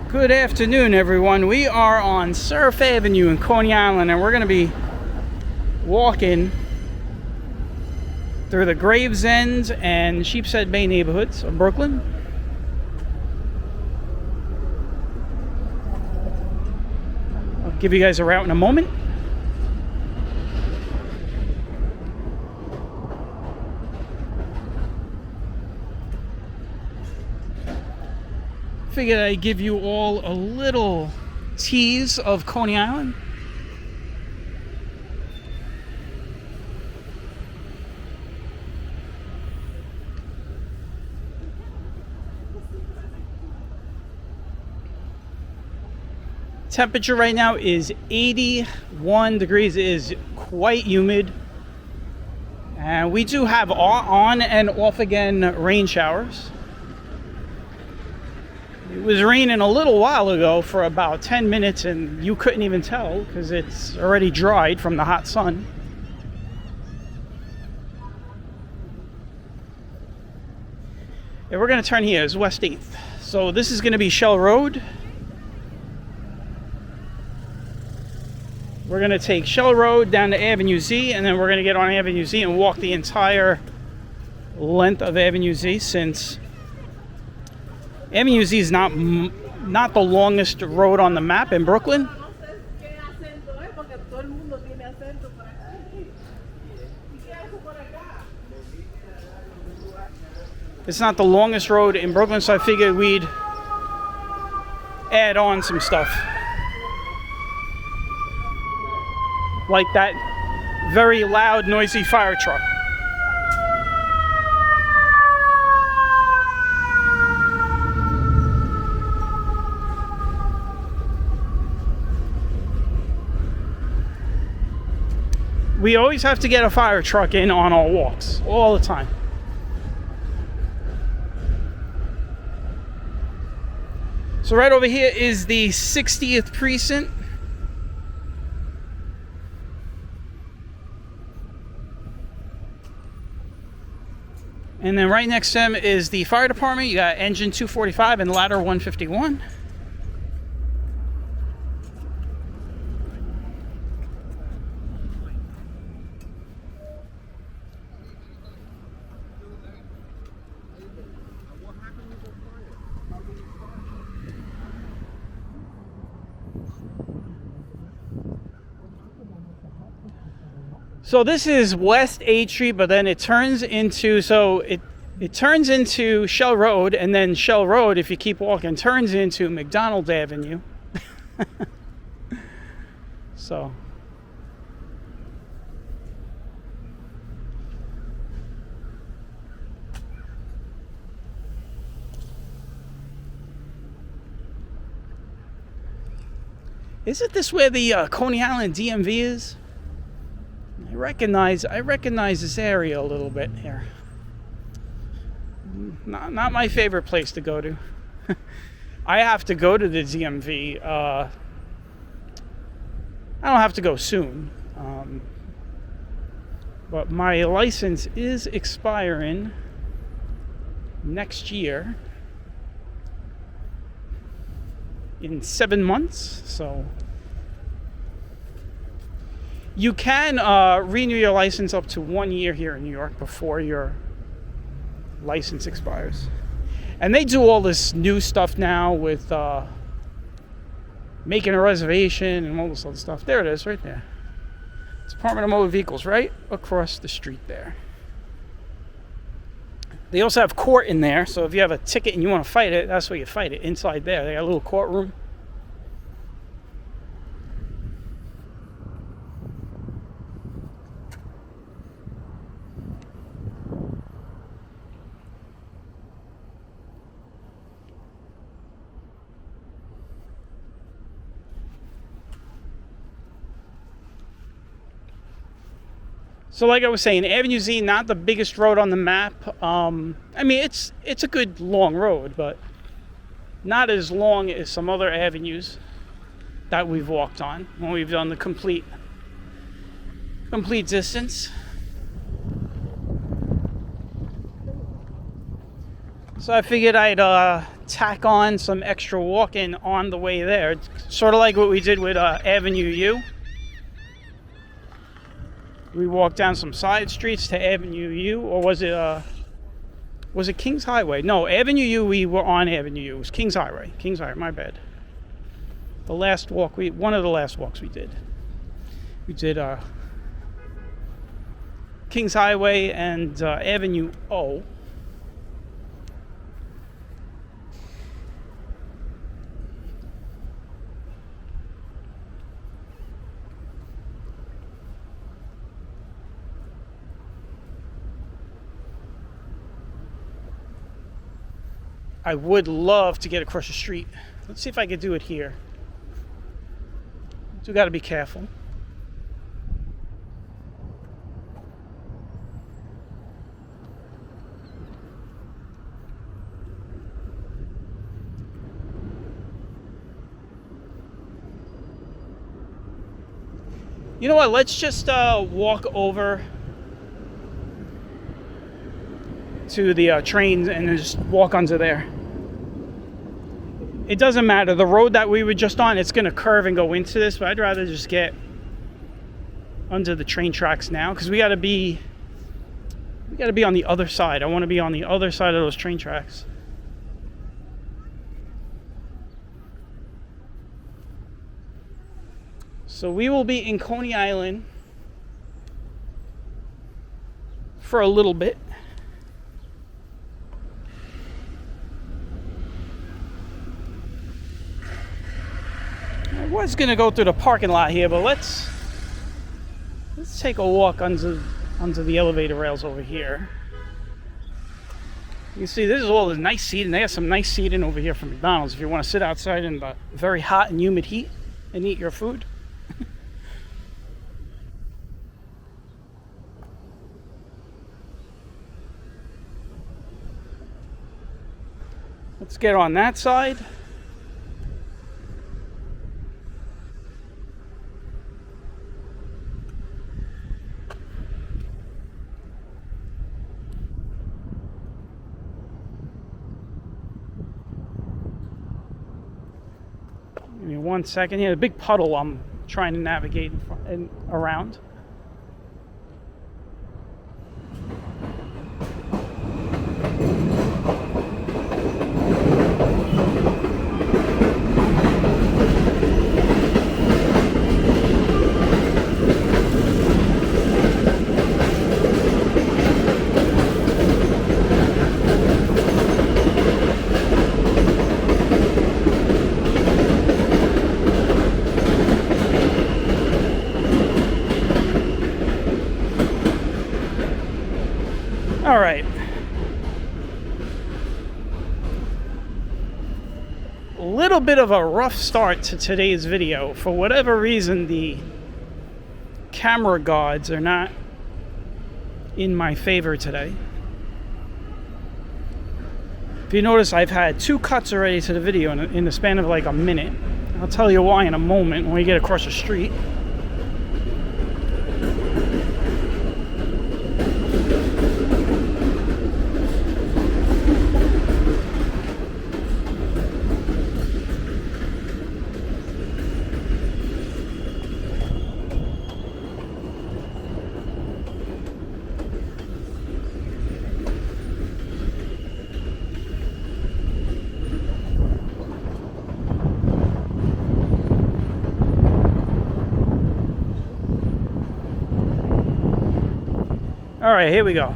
Good afternoon, everyone. We are on Surf Avenue in Coney Island, and we're going to be walking through the Gravesend and Sheepshead Bay neighborhoods of Brooklyn. I'll give you guys a route in a moment. Figured I'd give you all a little tease of Coney Island. Temperature right now is 81 degrees. It is quite humid. And we do have on and off again rain showers. It was raining a little while ago for about 10 minutes and you couldn't even tell because it's already dried from the hot sun. And we're going to turn here. It's West 8th. So this is going to be Shell Road. We're going to take Shell Road down to Avenue Z, and then we're going to get on Avenue Z and walk the entire length of Avenue Z, since Avenue Z is not the longest road on the map in Brooklyn. It's not the longest road in Brooklyn, so I figured we'd add on some stuff. Like that very loud, noisy fire truck. We always have to get a fire truck in on our walks, all the time. So right over here is the 60th precinct. And then right next to them is the fire department. You got engine 245 and ladder 151. So this is West 8th Street, but then it turns into, it turns into Shell Road, and then Shell Road, if you keep walking, turns into McDonald Avenue. So. Isn't this where the Coney Island DMV is? I recognize this area a little bit here. Not my favorite place to go to. I have to go to the DMV. I don't have to go soon. But my license is expiring next year in 7 months, so you can renew your license up to 1 year here in New York before your license expires. And they do all this new stuff now with making a reservation and all this other stuff. There it is, right there. It's Department of Motor Vehicles, right across the street there. They also have court in there, so if you have a ticket and you want to fight it, that's where you fight it, inside there. They got a little courtroom. So like I was saying, Avenue Z, not the biggest road on the map. I mean, it's a good long road, but not as long as some other avenues that we've walked on when we've done the complete distance. So I figured I'd tack on some extra walking on the way there. It's sort of like what we did with Avenue U. We walked down some side streets to Avenue U, or was it Kings Highway? No, Avenue U, we were on Avenue U. It was Kings Highway. Kings Highway, my bad. The last walk, one of the last walks we did. We did Kings Highway and Avenue O. I would love to get across the street. Let's see if I could do it here. You got to be careful. You know what? Let's just walk over to the train and just walk onto there. It doesn't matter. The road that we were just on, it's going to curve and go into this, but I'd rather just get under the train tracks now because we got to be on the other side. I want to be on the other side of those train tracks. So we will be in Coney Island for a little bit. I was gonna go through the parking lot here, but let's take a walk onto the elevator rails over here. You can see this is all the nice seating. They have some nice seating over here from McDonald's if you want to sit outside in the very hot and humid heat and eat your food. Let's get on that side. Give me 1 second here. A big puddle I'm trying to navigate around. All right. A little bit of a rough start to today's video. For whatever reason, the camera gods are not in my favor today. If you notice, I've had 2 cuts already to the video in the span of like a minute. I'll tell you why in a moment when we get across the street. All right, here we go.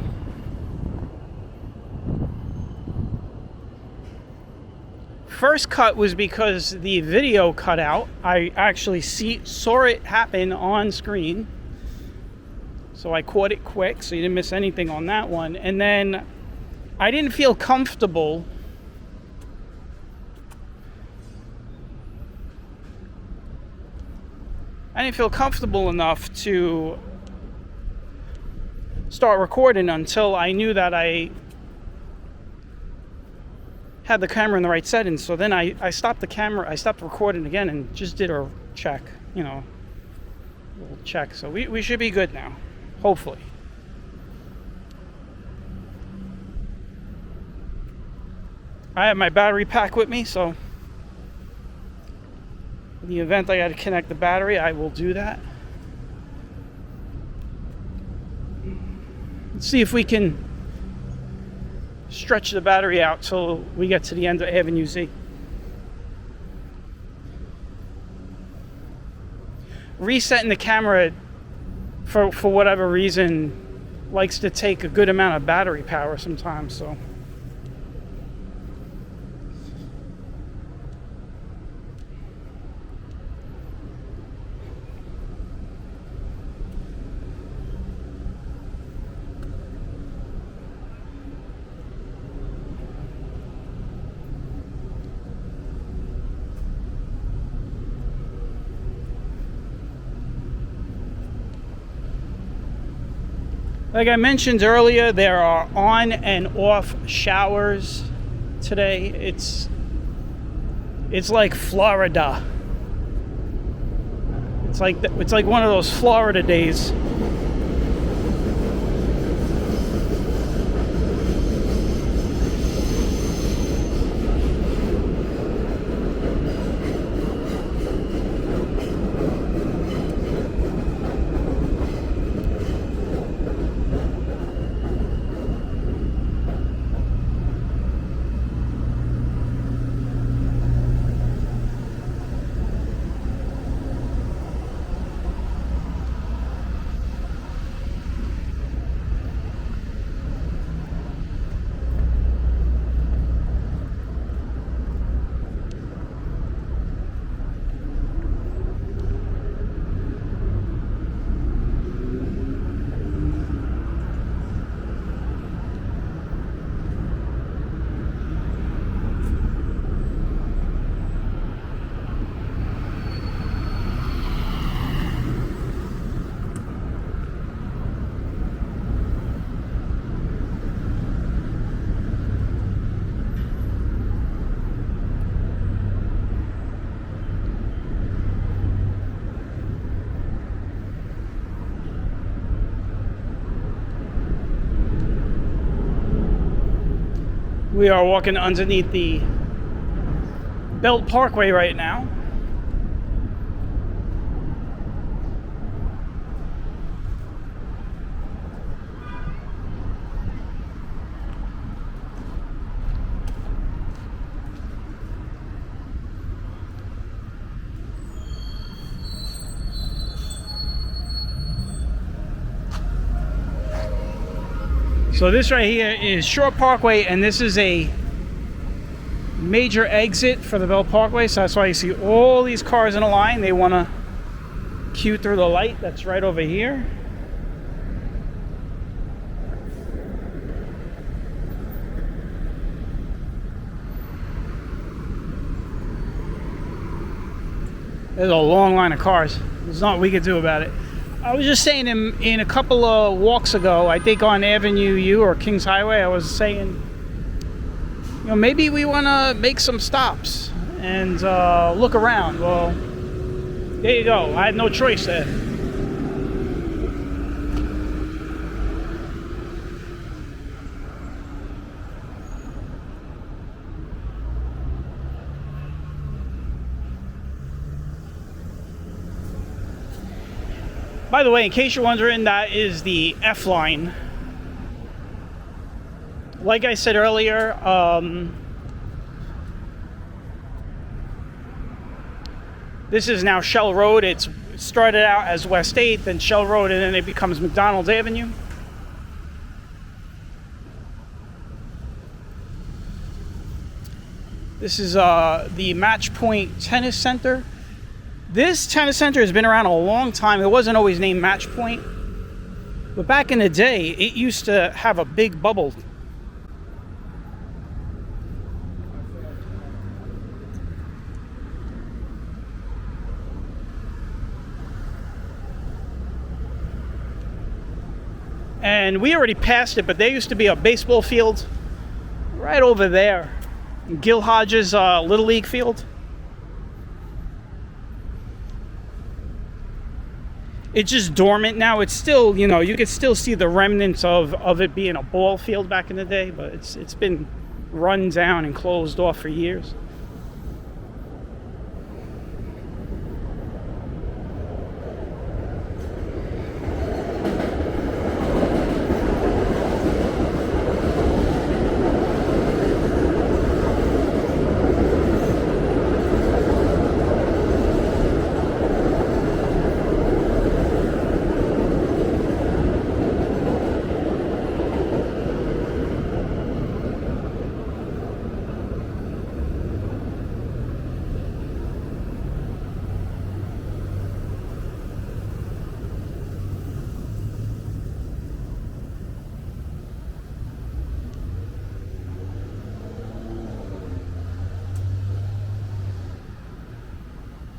First cut was because the video cut out. I actually saw it happen on screen. So I caught it quick, so you didn't miss anything on that one. And then I didn't feel comfortable enough to start recording until I knew that I had the camera in the right settings. So then I stopped the camera, I stopped recording again and just did a check, a little check. So we should be good now, hopefully. I have my battery pack with me, so in the event I got to connect the battery, I will do that. Let's see if we can stretch the battery out till we get to the end of Avenue Z. Resetting the camera for whatever reason likes to take a good amount of battery power sometimes, so like I mentioned earlier, there are on and off showers today. It's like Florida. It's like one of those Florida days. We are walking underneath the Belt Parkway right now. So this right here is Shore Parkway, and this is a major exit for the Belt Parkway. So that's why you see all these cars in a line. They want to queue through the light that's right over here. There's a long line of cars. There's nothing we could do about it. I was just saying in a couple of walks ago, I think on Avenue U or Kings Highway, I was saying, you know, maybe we want to make some stops and look around. Well, there you go. I had no choice there. By the way, in case you're wondering, that is the F line. Like I said earlier, this is now Shell Road. It started out as West 8th, then Shell Road, and then it becomes McDonald's Avenue. This is the Match Point Tennis Center. This tennis center has been around a long time. It wasn't always named Match Point, but back in the day, it used to have a big bubble. And we already passed it, but there used to be a baseball field right over there. Gil Hodges Little League field. It's just dormant now. It's still, you know, you can still see the remnants of it being a ball field back in the day, but it's been run down and closed off for years.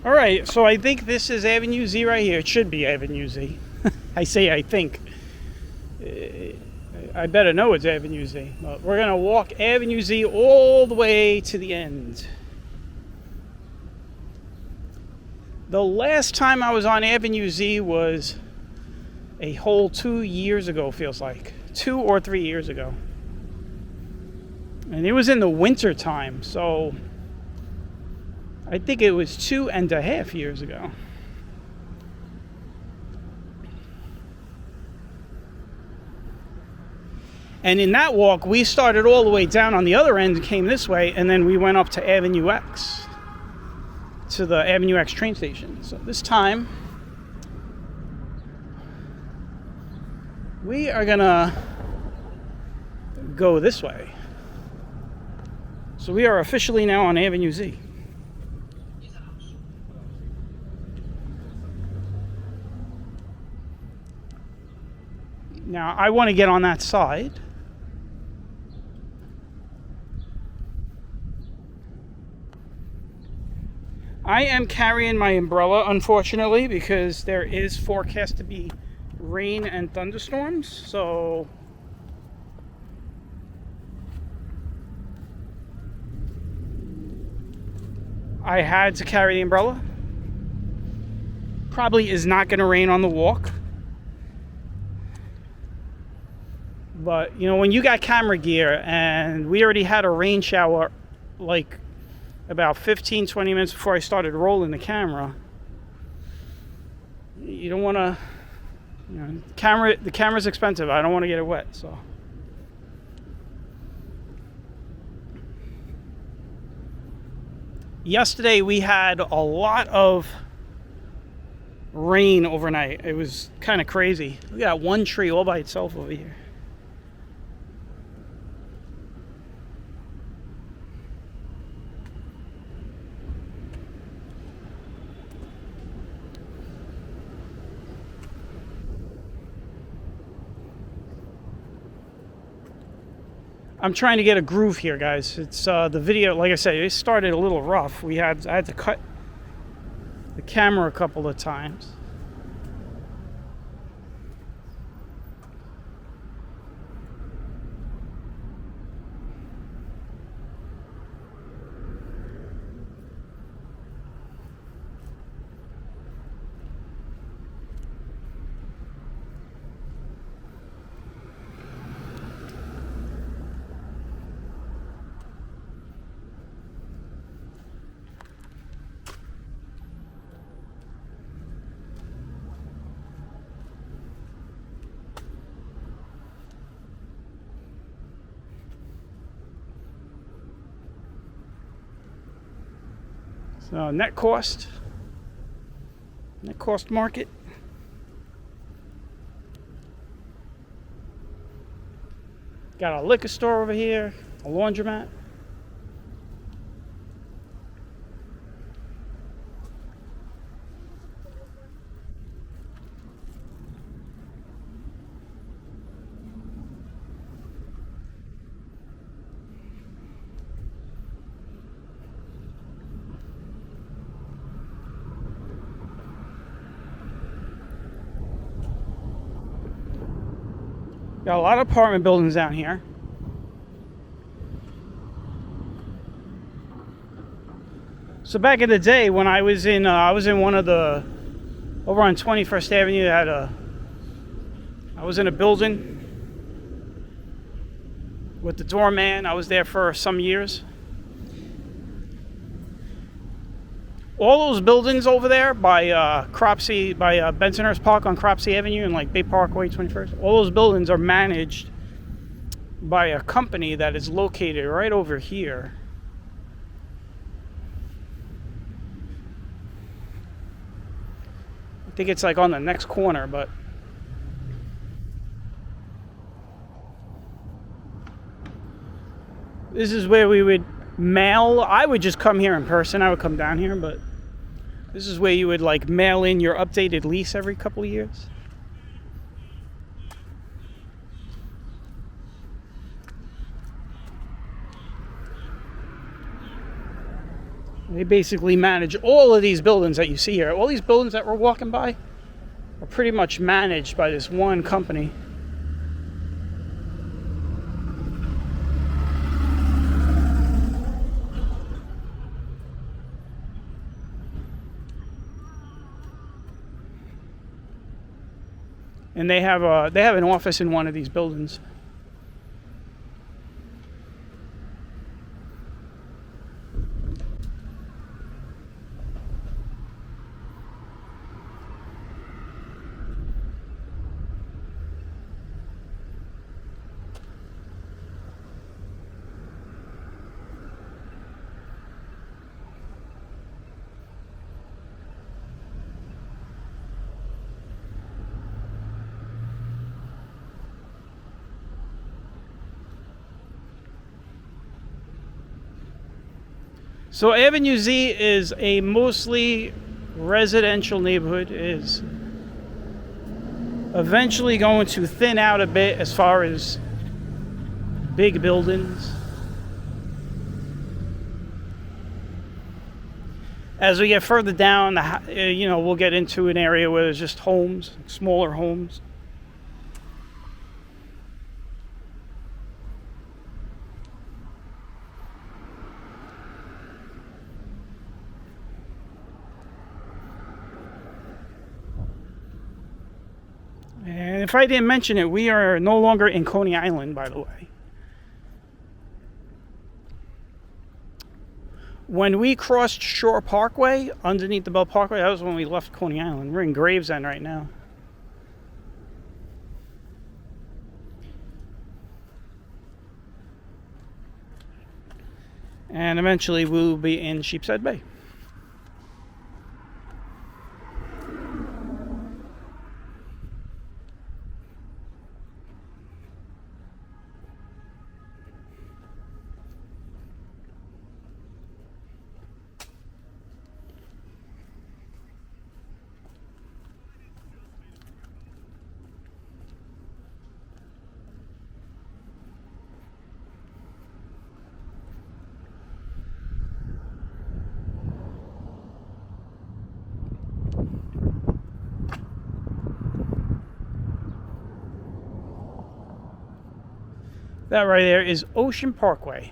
All right, so I think this is Avenue Z right here. It should be Avenue Z. I say I think. I better know it's Avenue Z. But we're going to walk Avenue Z all the way to the end. The last time I was on Avenue Z was a whole 2 years ago, feels like. 2 or 3 years ago. And it was in the winter time, so I think it was 2.5 years ago. And in that walk, we started all the way down on the other end and came this way, and then we went up to Avenue X, to the Avenue X train station. So this time, we are gonna go this way. So we are officially now on Avenue Z. Now, I want to get on that side. I am carrying my umbrella, unfortunately, because there is forecast to be rain and thunderstorms, so I had to carry the umbrella. Probably is not going to rain on the walk. But, you know, when you got camera gear, and we already had a rain shower like about 15-20 minutes before I started rolling the camera, you don't want to, you know, the camera's expensive. I don't want to get it wet, so. Yesterday we had a lot of rain overnight. It was kind of crazy. We got one tree all by itself over here. I'm trying to get a groove here, guys. It's the video, like I said, it started a little rough. I had to cut the camera a couple of times. So net cost market. Got a liquor store over here, a laundromat. Got a lot of apartment buildings down here. So back in the day when I was in one of the, over on 21st Avenue, I was in a building with the doorman. I was there for some years. All those buildings over there by Cropsey, by Bensonhurst Park on Cropsey Avenue and like Bay Parkway 21st, all those buildings are managed by a company that is located right over here. I think it's like on the next corner, but this is where we would mail. I would just come here in person. I would come down here, but this is where you would like mail in your updated lease every couple of years. They basically manage all of these buildings that you see here. All these buildings that we're walking by are pretty much managed by this one company. And they have an office in one of these buildings. So Avenue Z is a mostly residential neighborhood. It is eventually going to thin out a bit as far as big buildings. As we get further down, we'll get into an area where there's just homes, smaller homes. And if I didn't mention it, we are no longer in Coney Island, by the way. When we crossed Shore Parkway, underneath the Bell Parkway, that was when we left Coney Island. We're in Gravesend right now. And eventually we'll be in Sheepshead Bay. That right there is Ocean Parkway.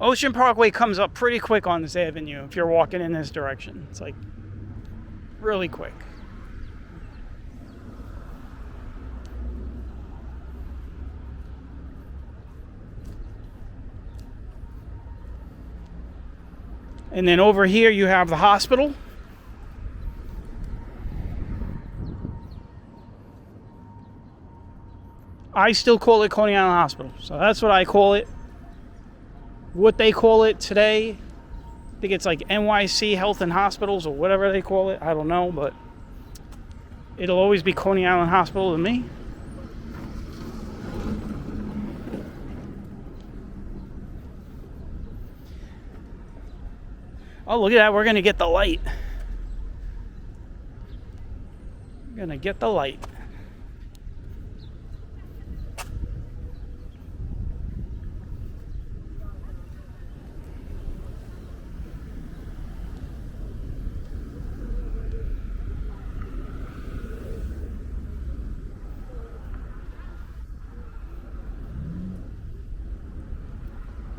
Ocean Parkway comes up pretty quick on this avenue if you're walking in this direction. It's like really quick. And then over here you have the hospital. I still call it Coney Island Hospital. So that's what I call it. What they call it today, I think it's like NYC Health and Hospitals or whatever they call it. I don't know, but it'll always be Coney Island Hospital to me. Oh, look at that. We're going to get the light. We're going to get the light.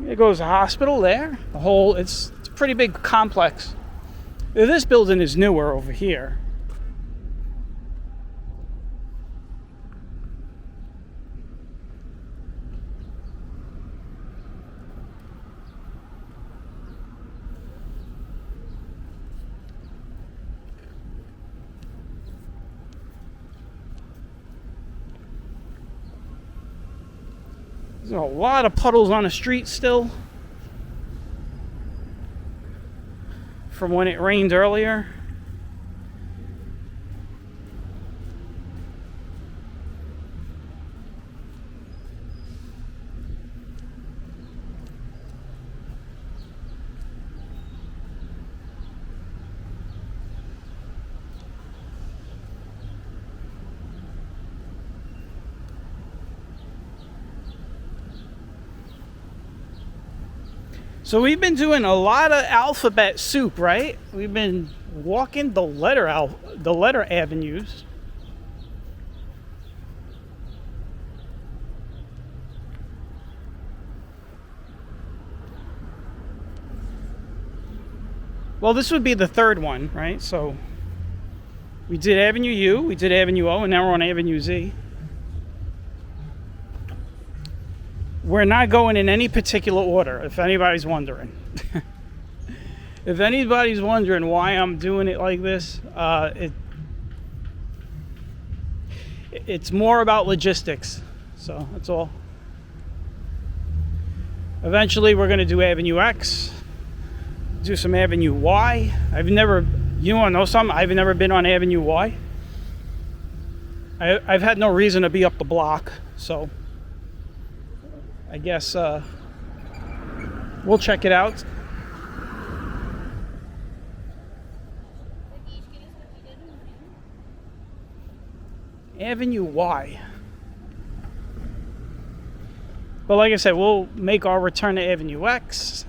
There goes the hospital there. It's a pretty big complex. This building is newer over here. There's a lot of puddles on the street still from when it rained earlier. So we've been doing a lot of alphabet soup, right? We've been walking the letter avenues. Well, this would be the third one, right? So we did Avenue U, we did Avenue O, and now we're on Avenue Z. We're not going in any particular order, if anybody's wondering. If anybody's wondering why I'm doing it like this, it's more about logistics. So that's all. Eventually, we're going to do Avenue X, do some Avenue Y. You want to know something? I've never been on Avenue Y. I've had no reason to be up the block, so I guess we'll check it out. Avenue Y. But like I said, we'll make our return to Avenue X,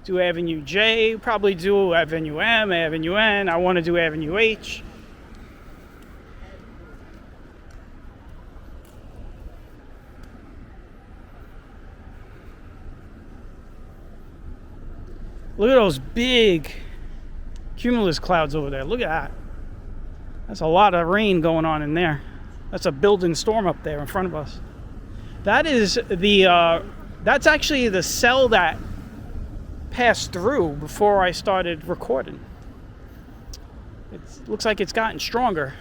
do Avenue J, probably do Avenue M, Avenue N. I want to do Avenue H. Look at those big cumulus clouds over there. Look at that. That's a lot of rain going on in there. That's a building storm up there in front of us. That is that's actually the cell that passed through before I started recording. It looks like it's gotten stronger.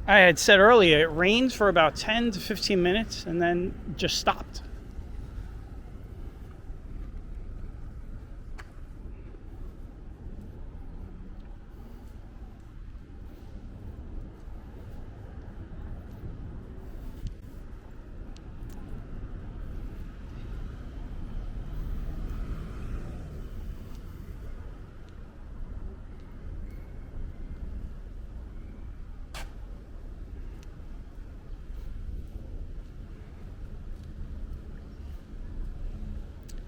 I had said earlier, it rained for about 10 to 15 minutes and then just stopped.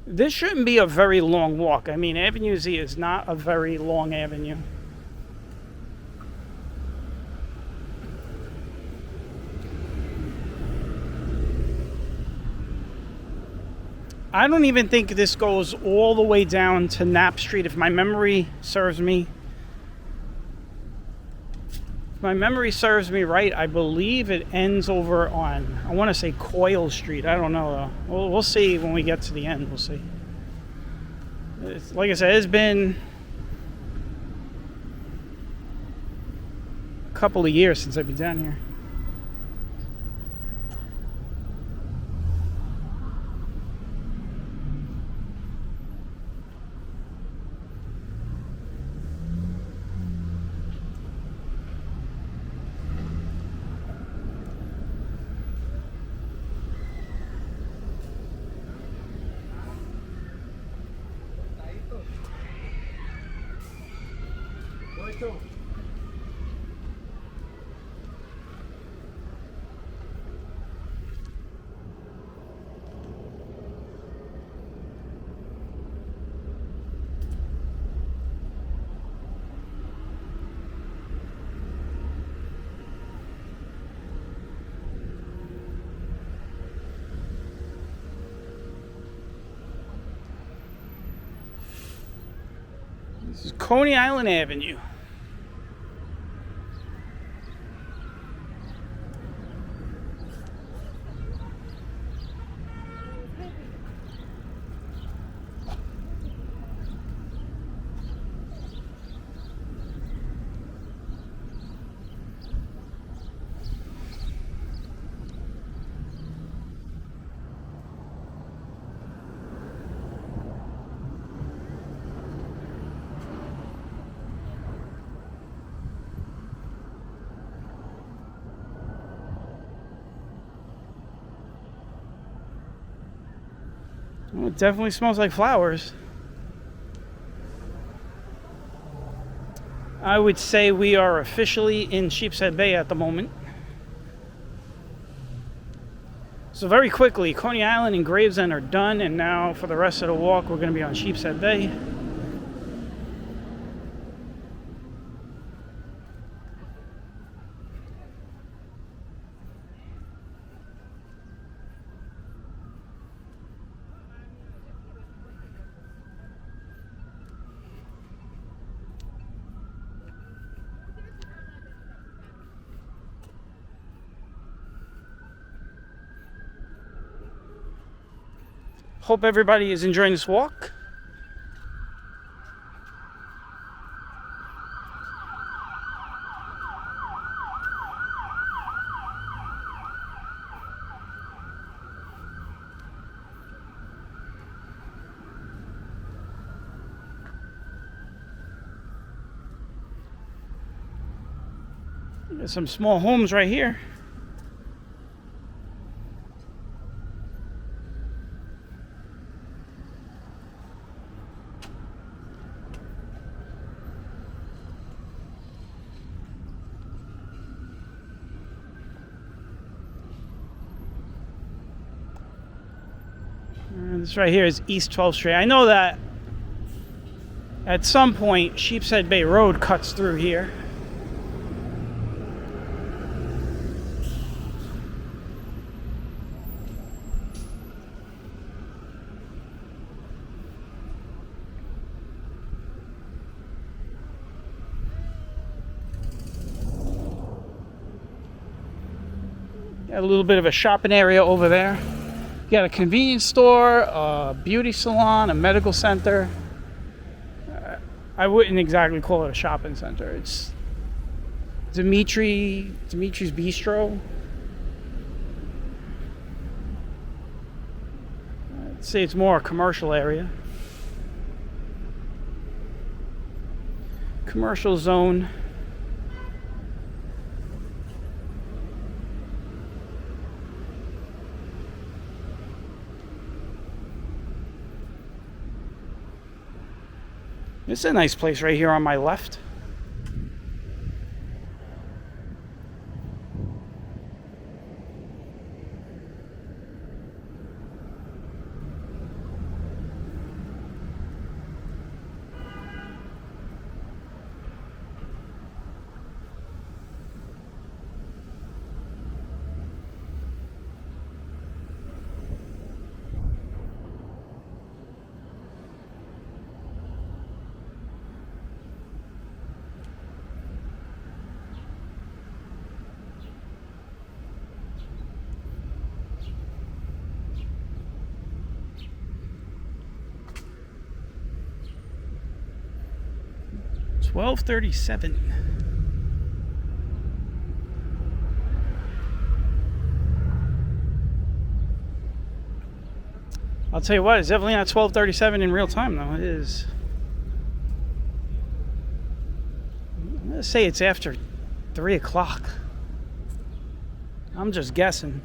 This shouldn't be a very long walk. I mean, Avenue Z is not a very long avenue. I don't even think this goes all the way down to Knapp Street, if my memory serves me. If my memory serves me right, I believe it ends over on, I want to say Coyle Street. I don't know though. We'll see when we get to the end. We'll see. Like I said, it's been a couple of years since I've been down here. This is Coney Island Avenue. Well, it definitely smells like flowers. I would say we are officially in Sheepshead Bay at the moment. So very quickly, Coney Island and Gravesend are done, and now for the rest of the walk, we're going to be on Sheepshead Bay. Hope everybody is enjoying this walk. There's some small homes right here. And this right here is East 12th Street. I know that at some point Sheepshead Bay Road cuts through here. Got a little bit of a shopping area over there. Got a convenience store, a beauty salon, a medical center. I wouldn't exactly call it a shopping center. It's Dimitri's Bistro. I'd say it's more a commercial area. Commercial zone. This is a nice place right here on my left. $12.37. I'll tell you what, it's definitely not $12.37 in real time though. It is. I'm gonna say it's after 3 o'clock. I'm just guessing.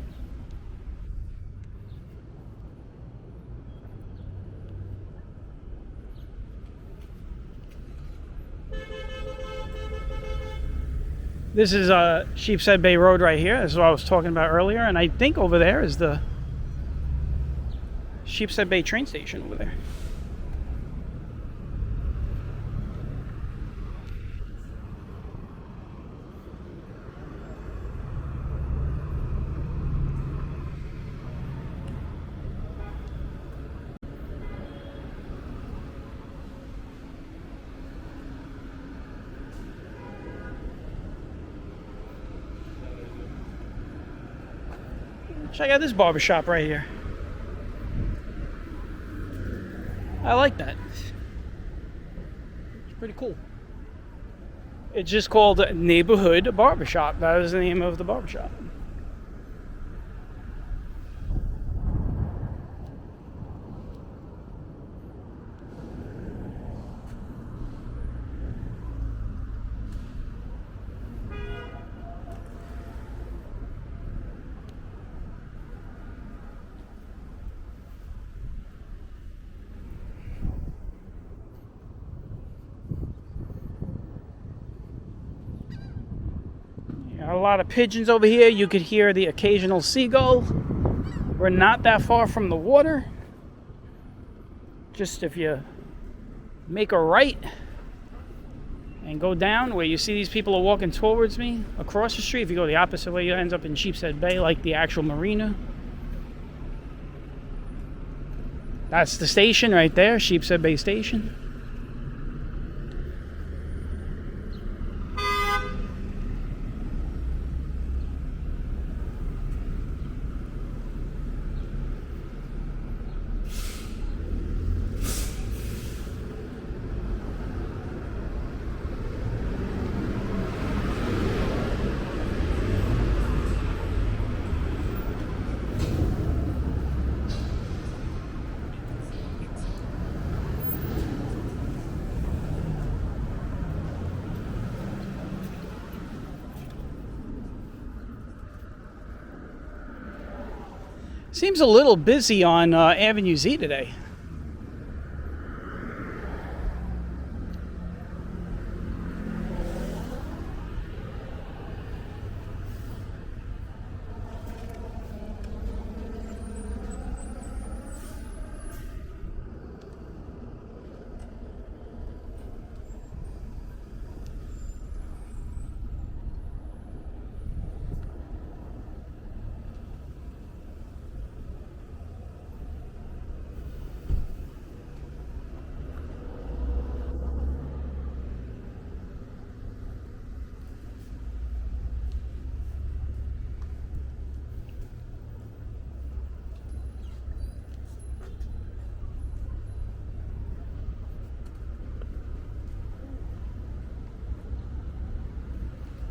This is Sheepshead Bay Road right here. This is what I was talking about earlier. And I think over there is the Sheepshead Bay train station over there. Check out this barbershop right here. I like that. It's pretty cool. It's just called Neighborhood Barbershop. That is the name of the barbershop. a lot of pigeons over here. You could hear the occasional seagull. We're not that far from the water. Just if you make a right and go down where you see these people are walking towards me across the street. If you go the opposite way, you end up in Sheepshead Bay, like the actual marina. That's the station right there, Sheepshead Bay Station. Seems a little busy on Avenue Z today.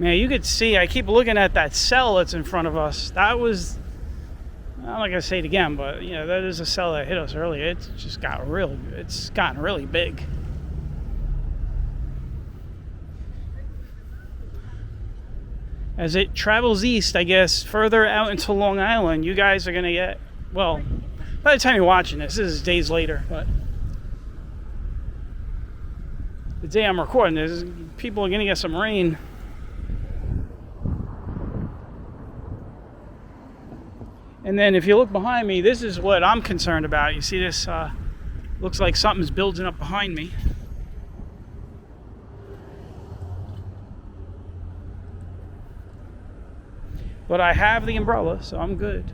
Man, you could see, I keep looking at that cell that's in front of us. That was, I'm not going to say it again, but you know, that is a cell that hit us earlier. It's just got real, it's gotten really big. As it travels east, I guess, further out into Long Island, you guys are going to get, well, by the time you're watching this is days later, but the day I'm recording this, people are going to get some rain. And then if you look behind me, this is what I'm concerned about. You see this, looks like something's building up behind me. But I have the umbrella, so I'm good.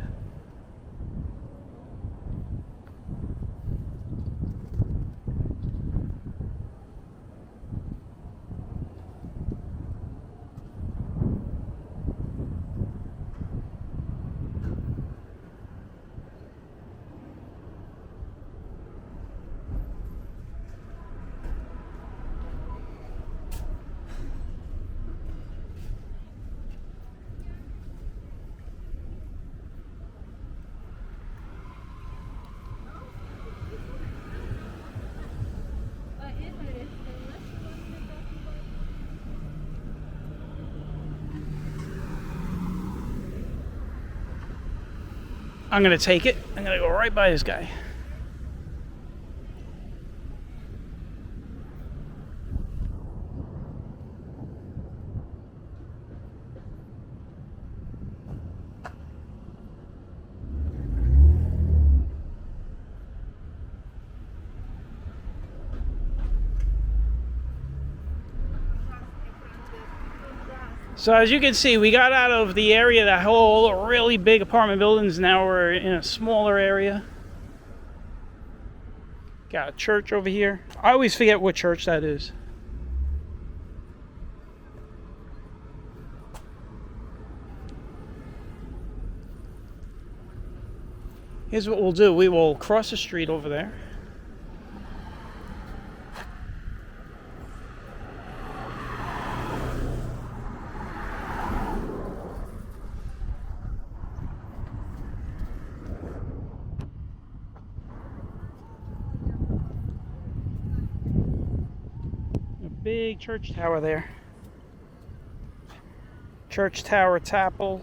I'm going to take it. I'm going to go right by this guy. So as you can see, we got out of the area that whole really big apartment buildings. Now we're in a smaller area. Got a church over here. I always forget what church that is. Here's what we'll do. We will cross the street over there. Big church tower there. Church tower chapel.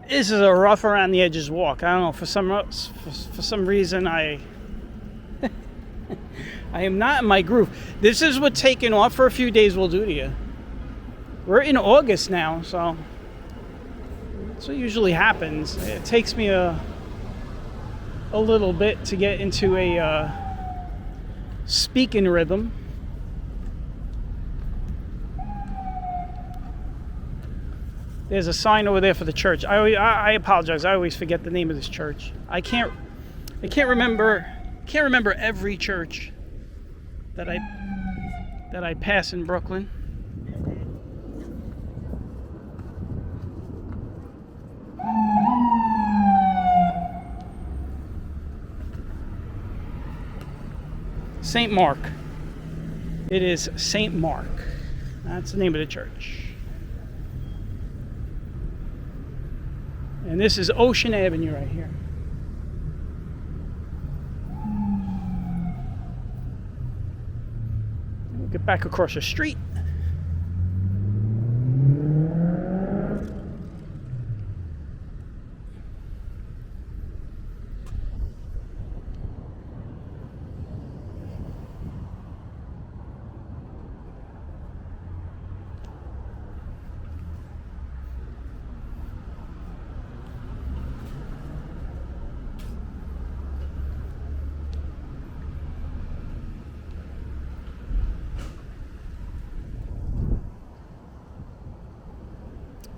This is a rough around the edges walk. I don't know, for some reason I am not in my groove. This is what taking off for a few days will do to you. We're in August now, so that's what usually happens. It takes me a little bit to get into a speaking rhythm. There's a sign over there for the church. I apologize. I always forget the name of this church. I can't remember every church that I pass in Brooklyn. St. Mark. It is St. Mark. That's the name of the church. And this is Ocean Avenue right here. We'll get back across the street.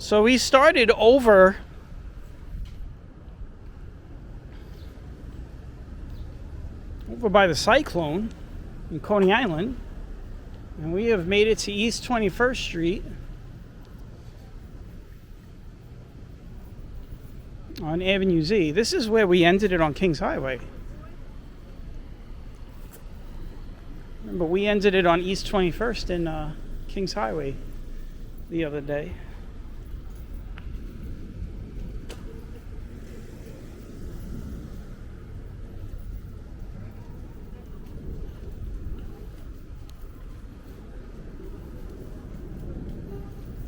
So we started over by the cyclone in Coney Island, and we have made it to East 21st Street on Avenue Z. This is where we ended it on Kings Highway. Remember, we ended it on East 21st in Kings Highway the other day.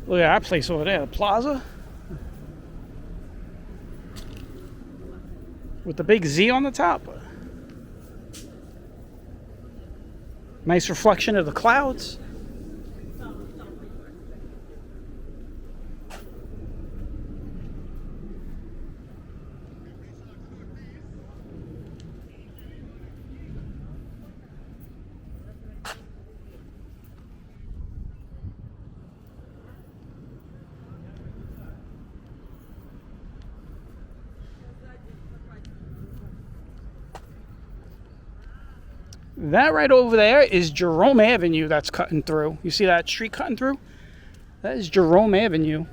Look at that place over there, the plaza. With the big Z on the top. Nice reflection of the clouds. That right over there is Jerome Avenue that's cutting through. You see that street cutting through? That is Jerome Avenue.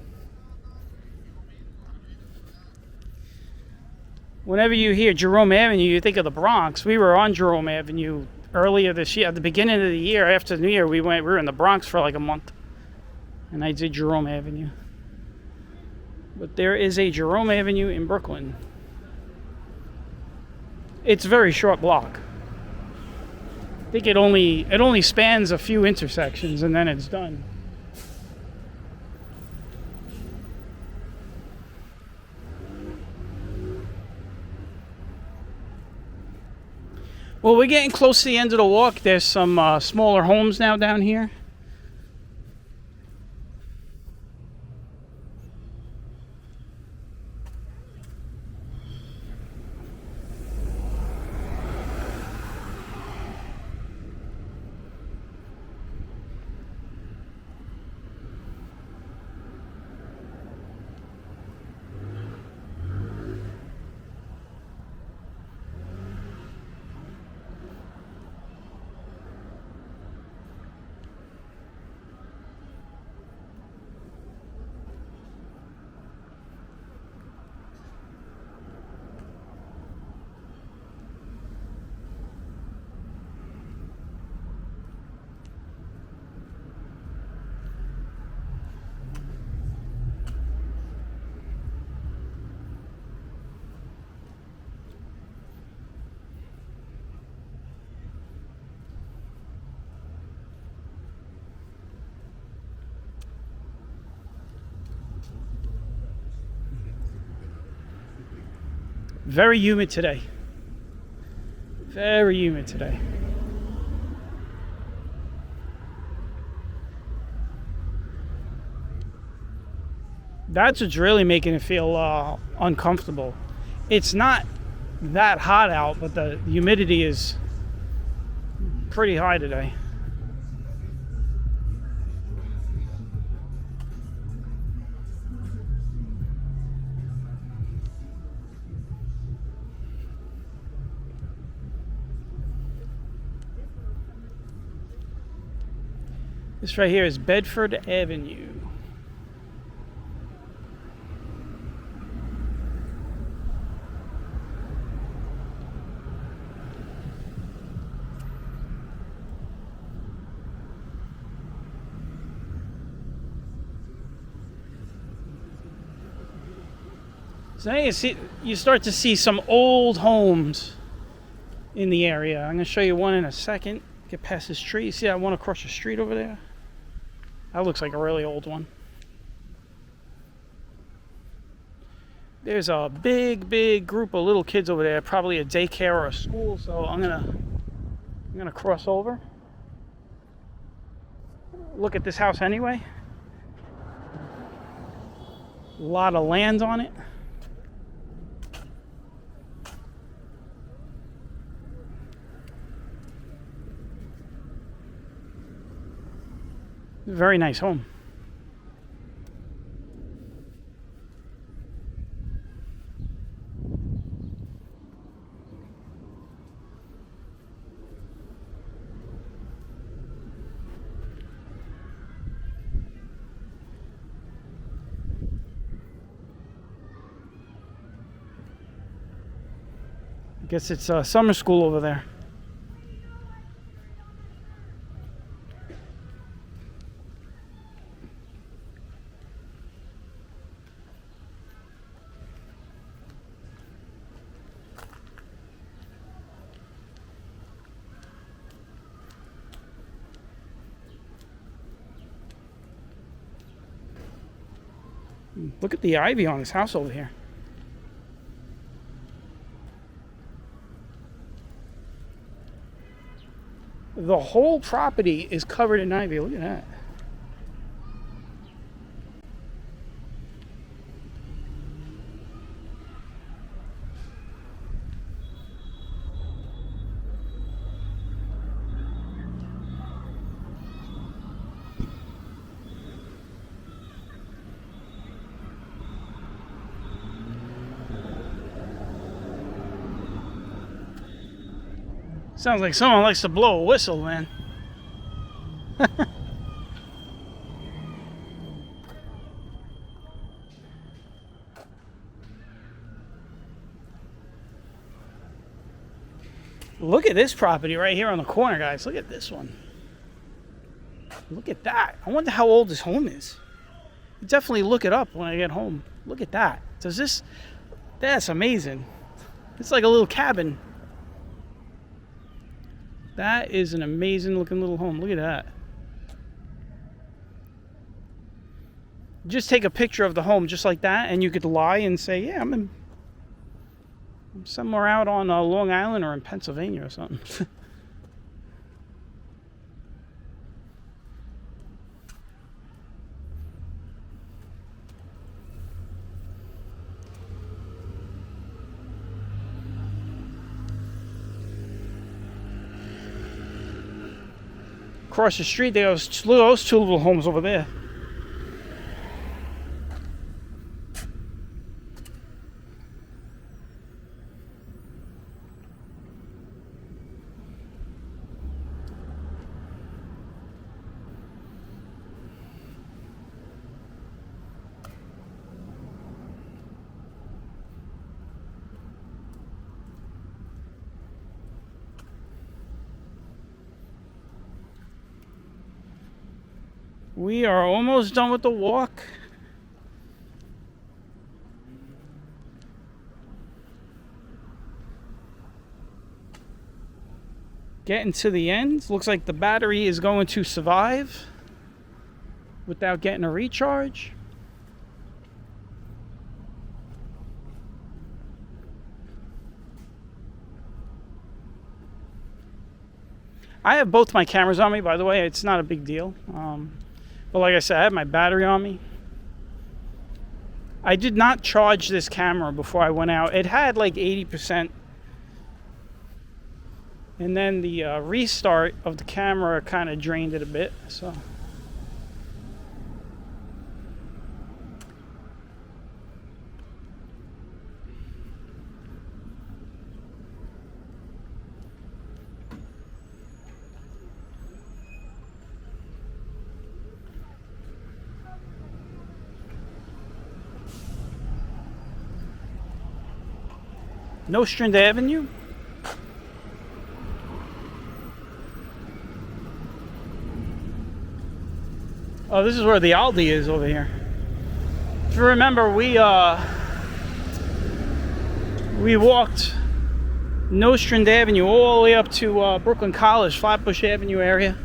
Whenever you hear Jerome Avenue, you think of the Bronx. We were on Jerome Avenue earlier this year. At the beginning of the year, after New Year, we were in the Bronx for like a month. And I did Jerome Avenue. But there is a Jerome Avenue in Brooklyn. It's a very short block. I think it only spans a few intersections and then it's done. Well, we're getting close to the end of the walk. There's some smaller homes now down here. Very humid today. Very humid today. That's what's really making it feel uncomfortable. It's not that hot out, but the humidity is pretty high today. This right here is Bedford Avenue. So now you start to see some old homes in the area. I'm going to show you one in a second. Get past this tree. See that one across the street over there? That looks like a really old one. There's a big group of little kids over there, probably a daycare or a school, so I'm gonna cross over. Look at this house anyway. A lot of land on it. Very nice home. I guess it's summer school over there. Look at the ivy on this house over here. The whole property is covered in ivy. Look at that. Sounds like someone likes to blow a whistle, man. Look at this property right here on the corner, guys. Look at this one. Look at that. I wonder how old this home is. Definitely look it up when I get home. Look at that. That's amazing. It's like a little cabin. That is an amazing looking little home. Look at that. Just take a picture of the home just like that, and you could lie and say, yeah, I'm somewhere out on Long Island or in Pennsylvania or something. Across the street, there's those two little homes over there. We are almost done with the walk. Getting to the end. Looks like the battery is going to survive without getting a recharge. I have both my cameras on me, by the way. It's not a big deal. But like I said, I have my battery on me. I did not charge this camera before I went out. It had like 80%. And then the restart of the camera kind of drained it a bit. So Nostrand Avenue. Oh, this is where the Aldi is over here. If you remember, we walked Nostrand Avenue all the way up to Brooklyn College, Flatbush Avenue area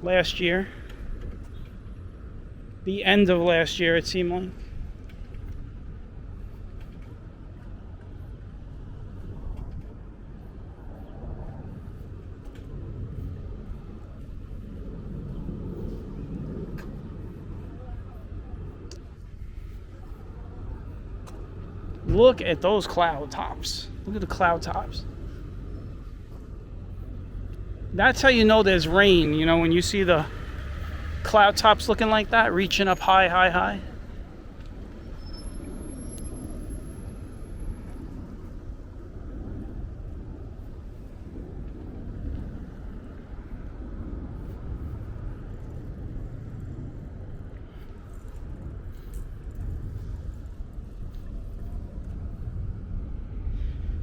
last year. The end of last year, it seemed like. Look at those cloud tops. Look at the cloud tops. That's how you know there's rain, you know, when you see the cloud tops looking like that, reaching up high, high, high.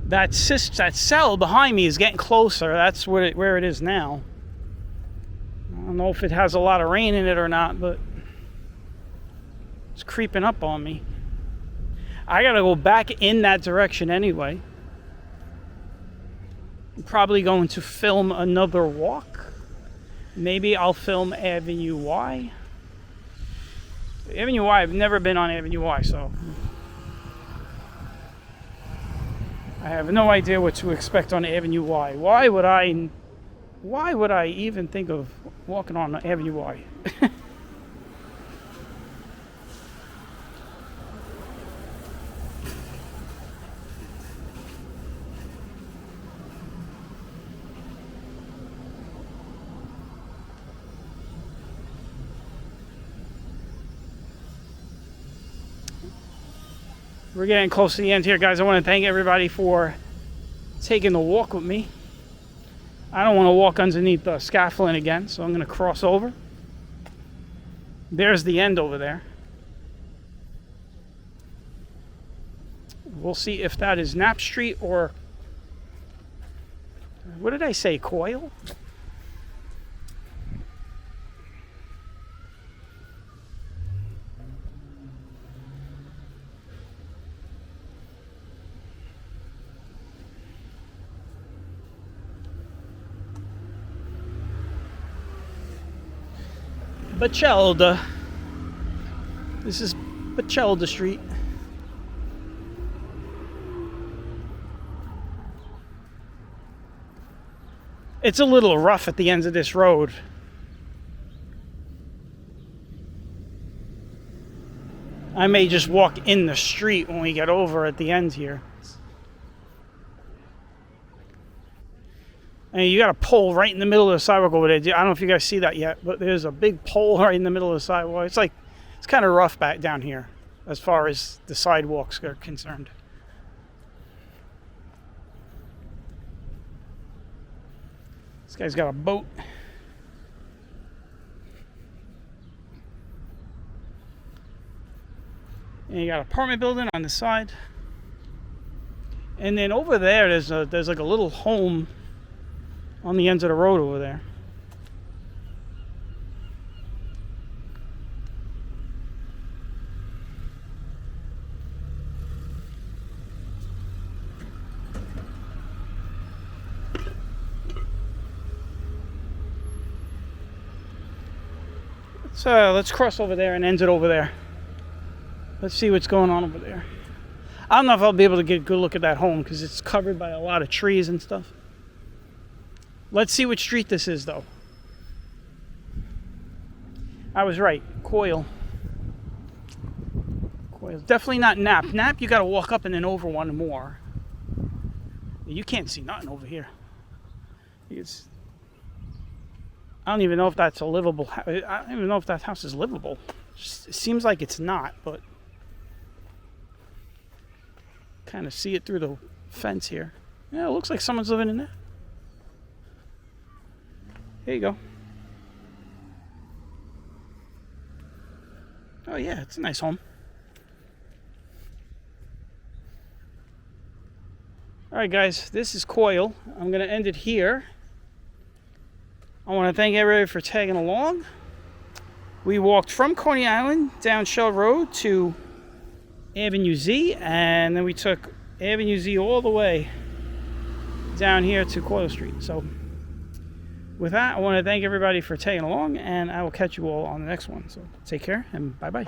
That cell behind me is getting closer. That's where it is now. I don't know if it has a lot of rain in it or not, but it's creeping up on me. I gotta go back in that direction anyway. I'm probably going to film another walk. Maybe I'll film Avenue Y. Avenue Y, I've never been on Avenue Y, so I have no idea what to expect on Avenue Y. Why would I even think of walking on Avenue Y? We're getting close to the end here, guys. I want to thank everybody for taking the walk with me. I don't want to walk underneath the scaffolding again, so I'm going to cross over. There's the end over there. We'll see if that is Knapp Street or... what did I say? Coyle? Bachelda. This is Bachelda Street. It's a little rough at the ends of this road. I may just walk in the street when we get over at the end here. And you got a pole right in the middle of the sidewalk over there. I don't know if you guys see that yet, but there's a big pole right in the middle of the sidewalk. It's kind of rough back down here as far as the sidewalks are concerned. This guy's got a boat. And you got an apartment building on the side. And then over there, there's like a little home on the ends of the road over there. So let's cross over there and end it over there. Let's see what's going on over there. I don't know if I'll be able to get a good look at that home because it's covered by a lot of trees and stuff. Let's see what street this is, though. I was right. Coyle. Coyle. Definitely not Nap. Nap, you got to walk up and then over one more. You can't see nothing over here. I don't even know if that's a livable house. I don't even know if that house is livable. It seems like it's not, but kind of see it through the fence here. Yeah, it looks like someone's living in there. Here you go. Oh yeah, it's a nice home. Alright guys, this is Coyle. I'm going to end it here. I want to thank everybody for tagging along. We walked from Coney Island down Shell Road to Avenue Z, and then we took Avenue Z all the way down here to Coyle Street. So with that, I want to thank everybody for tagging along, and I will catch you all on the next one. So take care, and bye-bye.